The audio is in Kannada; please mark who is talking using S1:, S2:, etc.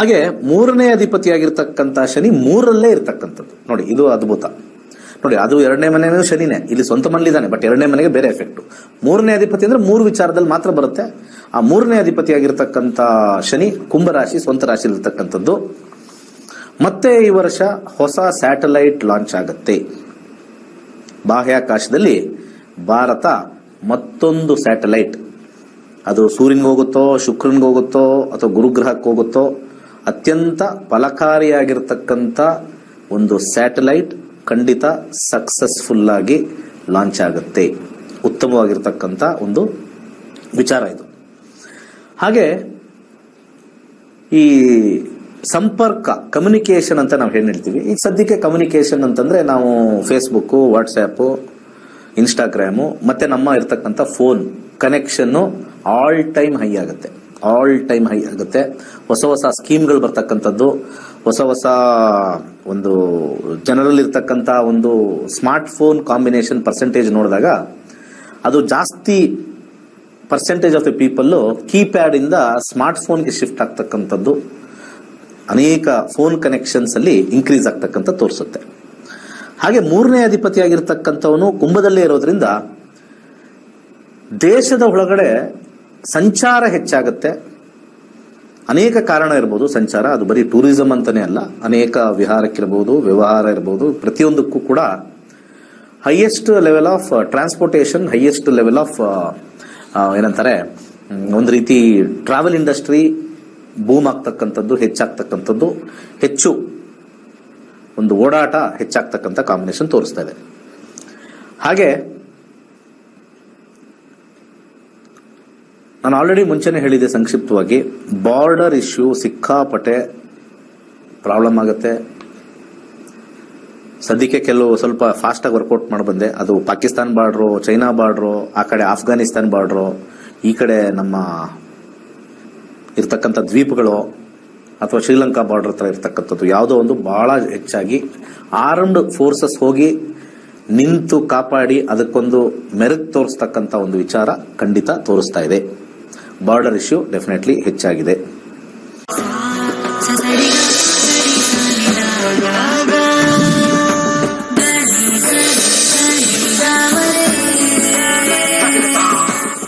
S1: ಹಾಗೆ ಮೂರನೇ ಅಧಿಪತಿಯಾಗಿರ್ತಕ್ಕಂಥ ಶನಿ ಮೂರಲ್ಲೇ ಇರ್ತಕ್ಕಂಥದ್ದು ನೋಡಿ, ಇದು ಅದ್ಭುತ ನೋಡಿ. ಅದು ಎರಡನೇ ಮನೆಯೂ ಶನಿನೇ, ಇಲ್ಲಿ ಸ್ವಂತ ಮನೇಲಿದ್ದಾನೆ, ಬಟ್ ಎರಡನೇ ಮನೆಗೆ ಬೇರೆ ಎಫೆಕ್ಟ್. ಮೂರನೇ ಅಧಿಪತಿ ಅಂದ್ರೆ ಮೂರು ವಿಚಾರದಲ್ಲಿ ಮಾತ್ರ ಬರುತ್ತೆ. ಆ ಮೂರನೇ ಅಧಿಪತಿಯಾಗಿರ್ತಕ್ಕಂಥ ಶನಿ ಕುಂಭರಾಶಿ ಸ್ವಂತ ರಾಶಿ ಇರ್ತಕ್ಕಂಥದ್ದು. ಮತ್ತೆ ಈ ವರ್ಷ ಹೊಸ ಸ್ಯಾಟಲೈಟ್ ಲಾಂಚ್ ಆಗುತ್ತೆ ಬಾಹ್ಯಾಕಾಶದಲ್ಲಿ. ಭಾರತ ಮತ್ತೊಂದು ಸ್ಯಾಟಲೈಟ್, ಅದು ಸೂರ್ಯನ್ಗೆ ಹೋಗುತ್ತೋ ಶುಕ್ರನ್ಗೆ ಹೋಗುತ್ತೋ ಅಥವಾ ಗುರುಗ್ರಹಕ್ಕೆ ಹೋಗುತ್ತೋ, ಅತ್ಯಂತ ಫಲಕಾರಿಯಾಗಿರ್ತಕ್ಕಂಥ ಒಂದು ಸ್ಯಾಟಲೈಟ್ ಖಂಡಿತ ಸಕ್ಸಸ್ಫುಲ್ ಆಗಿ ಲಾಂಚ್ ಆಗುತ್ತೆ. ಉತ್ತಮವಾಗಿರ್ತಕ್ಕಂಥ ಒಂದು ವಿಚಾರ ಇದು. ಹಾಗೆ ಈ ಸಂಪರ್ಕ ಕಮ್ಯುನಿಕೇಶನ್ ಅಂತ ನಾವು ಏನ್ ಹೇಳ್ತೀವಿ, ಈಗ ಸದ್ಯಕ್ಕೆ ಕಮ್ಯುನಿಕೇಶನ್ ಅಂತಂದ್ರೆ ನಾವು ಫೇಸ್ಬುಕ್, ವಾಟ್ಸ್ಆ್ಯಪ್, ಇನ್ಸ್ಟಾಗ್ರಾಮು ಮತ್ತೆ ನಮ್ಮ ಇರ್ತಕ್ಕಂಥ phone connection all time high ಆಗುತ್ತೆ. ಹೊಸ ಹೊಸ ಸ್ಕೀಮ್ಗಳು ಬರ್ತಕ್ಕಂಥದ್ದು, ಹೊಸ ಒಂದು ಜನರಲ್ಲಿ ಇರ್ತಕ್ಕಂಥ ಒಂದು ಸ್ಮಾರ್ಟ್ ಫೋನ್ ಕಾಂಬಿನೇಷನ್ ಪರ್ಸೆಂಟೇಜ್ ನೋಡಿದಾಗ ಅದು ಜಾಸ್ತಿ percentage of the people keypad ಇಂದ ಸ್ಮಾರ್ಟ್ ಫೋನ್ಗೆ ಶಿಫ್ಟ್ ಆಗ್ತಕ್ಕಂಥದ್ದು, ಅನೇಕ ಫೋನ್ ಕನೆಕ್ಷನ್ಸ್ ಅಲ್ಲಿ ಇನ್ಕ್ರೀಸ್ ಆಗ್ತಕ್ಕಂಥ ತೋರಿಸುತ್ತೆ. ಹಾಗೆ ಮೂರನೇ ಅಧಿಪತಿಯಾಗಿರ್ತಕ್ಕಂಥವನು ಕುಂಭದಲ್ಲೇ ಇರೋದ್ರಿಂದ ದೇಶದ ಒಳಗಡೆ ಸಂಚಾರ ಹೆಚ್ಚಾಗುತ್ತೆ. ಅನೇಕ ಕಾರಣ ಇರಬಹುದು ಸಂಚಾರ, ಅದು ಬರೀ ಟೂರಿಸಂ ಅಂತಾನೆ ಅಲ್ಲ, ಅನೇಕ ವಿಹಾರಕ್ಕಿರಬಹುದು, ವ್ಯವಹಾರ ಇರಬಹುದು, ಪ್ರತಿಯೊಂದಕ್ಕೂ ಕೂಡ highest level of transportation, highest level of ಏನಂತಾರೆ ಒಂದು ರೀತಿ ಟ್ರಾವೆಲ್ ಇಂಡಸ್ಟ್ರಿ ಬೂಮ್ ಆಗ್ತಕ್ಕಂಥದ್ದು, ಹೆಚ್ಚಾಗ್ತಕ್ಕಂಥದ್ದು, ಹೆಚ್ಚು ಒಂದು ಓಡಾಟ ಹೆಚ್ಚಾಗ್ತಕ್ಕಂಥ ಕಾಂಬಿನೇಷನ್ ತೋರಿಸ್ತಾ ಇದೆ. ಹಾಗೆ ನಾನು ಆಲ್ರೆಡಿ ಮುಂಚೆನೆ ಹೇಳಿದೆ ಸಂಕ್ಷಿಪ್ತವಾಗಿ, ಬಾರ್ಡರ್ ಇಶ್ಯೂ ಸಿಕ್ಕಾಪಟ್ಟೆ ಪ್ರಾಬ್ಲಮ್ ಆಗುತ್ತೆ. ಸದ್ಯಕ್ಕೆ ಕೆಲವು ಸ್ವಲ್ಪ ಫಾಸ್ಟ್ ಆಗಿ ವರ್ಕೌಟ್ ಮಾಡಿ ಬಂದೆ. ಅದು ಪಾಕಿಸ್ತಾನ್ ಬಾರ್ಡ್ರು, ಚೈನಾ ಬಾರ್ಡ್ರು, ಆ ಕಡೆ ಆಫ್ಘಾನಿಸ್ತಾನ್ ಬಾರ್ಡ್ರು, ಈ ಕಡೆ ನಮ್ಮ ಇರ್ತಕ್ಕಂಥ ದ್ವೀಪಗಳು ಅಥವಾ ಶ್ರೀಲಂಕಾ ಬಾರ್ಡರ್ ಹತ್ರ ಇರ್ತಕ್ಕಂಥದ್ದು ಯಾವುದೋ ಒಂದು ಬಹಳ ಹೆಚ್ಚಾಗಿ ಆರ್ಮ್ಡ್ ಫೋರ್ಸಸ್ ಹೋಗಿ ನಿಂತು ಕಾಪಾಡಿ ಅದಕ್ಕೊಂದು ಮೆರುಗು ತೋರಿಸ್ತಕ್ಕಂಥ ಒಂದು ವಿಚಾರ ಖಂಡಿತ ತೋರಿಸ್ತಾ ಇದೆ. ಬಾರ್ಡರ್ ಇಶ್ಯೂ ಡೆಫಿನೆಟ್ಲಿ ಹೆಚ್ಚಾಗಿದೆ.